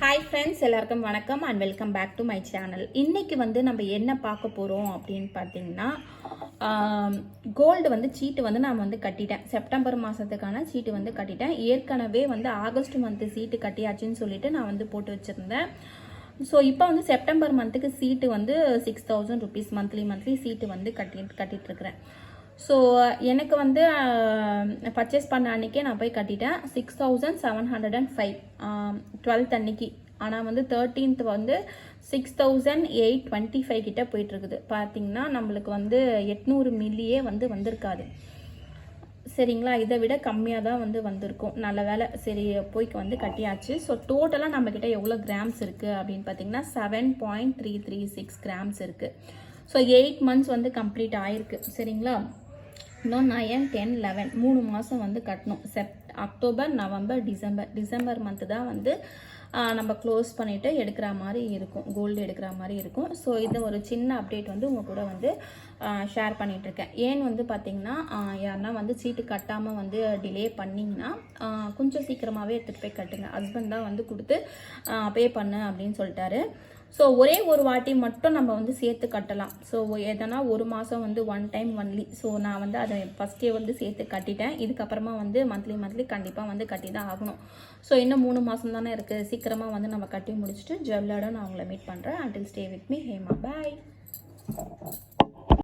Hi friends, எல்லாருக்கும் வணக்கம் and welcome back to my channel. இன்றைக்கி வந்து நம்ம என்ன பார்க்க போகிறோம் அப்படின்னு பார்த்தீங்கன்னா, கோல்டு வந்து சீட்டு வந்து நான் வந்து கட்டிட்டேன். செப்டம்பர் மாதத்துக்கான சீட்டு வந்து கட்டிட்டேன். ஏற்கனவே வந்து ஆகஸ்ட் மந்த்து சீட்டு கட்டியாச்சுன்னு சொல்லிட்டு நான் வந்து போட்டு வச்சுருந்தேன். ஸோ இப்போ வந்து செப்டம்பர் மந்த்துக்கு சீட்டு வந்து 6000 ருபீஸ் மந்த்லி சீட்டு வந்து கட்டிகிட்ருக்கிறேன். ஸோ எனக்கு வந்து பர்ச்சேஸ் பண்ண அன்றைக்கே நான் போய் கட்டிட்டேன். 6705 12th அன்னைக்கு. ஆனால் வந்து 13th வந்து 6825 கிட்ட போயிட்டுருக்குது. பார்த்திங்கன்னா நம்மளுக்கு வந்து 800 மில்லியே வந்து வந்திருக்காது. சரிங்களா, இதை விட கம்மியாக தான் வந்து வந்திருக்கும். நல்ல வேலை, சரி போய்க்கு வந்து கட்டியாச்சு. ஸோ டோட்டலாக நம்மக்கிட்ட எவ்வளோ கிராம்ஸ் இருக்குது அப்படின்னு பார்த்தீங்கன்னா 7.336 கிராம்ஸ் இருக்குது. ஸோ 8 months வந்து கம்ப்ளீட் ஆயிருக்கு. சரிங்களா, இன்னும் 9, 10, 11 3 மாதம் வந்து கட்டணும். அக்டோபர், நவம்பர், டிசம்பர் மந்த்து தான் வந்து நம்ம க்ளோஸ் பண்ணிவிட்டு எடுக்கிற மாதிரி இருக்கும், கோல்டு எடுக்கிற மாதிரி இருக்கும். ஸோ இது ஒரு சின்ன அப்டேட் வந்து உங்கள் கூட வந்து ஷேர் பண்ணிகிட்ருக்கேன். ஏன்னு வந்து பார்த்திங்கன்னா, யாருன்னா வந்து சீட்டு கட்டாமல் வந்து டிலே பண்ணிங்கன்னா கொஞ்சம் சீக்கிரமாகவே எடுத்துகிட்டு போய் கட்டுங்க. ஹஸ்பண்ட் தான் வந்து கொடுத்து பே பண்ணு அப்படின்னு சொல்லிட்டாரு. ஸோ ஒரே ஒரு வாட்டி மட்டும் நம்ம வந்து சேர்த்து கட்டலாம். ஸோ எதனா ஒரு மாதம் வந்து ஒன் டைம் ஒன்லி. ஸோ நான் வந்து அதை ஃபஸ்ட்டே வந்து சேர்த்து கட்டிட்டேன். இதுக்கப்புறமா வந்து மந்த்லி கண்டிப்பாக வந்து கட்டி தான் ஆகணும். ஸோ இன்னும் 3 மாதம் தானே இருக்குது. சீக்கிரமாக வந்து நம்ம கட்டி முடிச்சுட்டு ஜுவல்லோட நான் உங்களை மீட் பண்ணுறேன். Until stay with me Hema. Bye.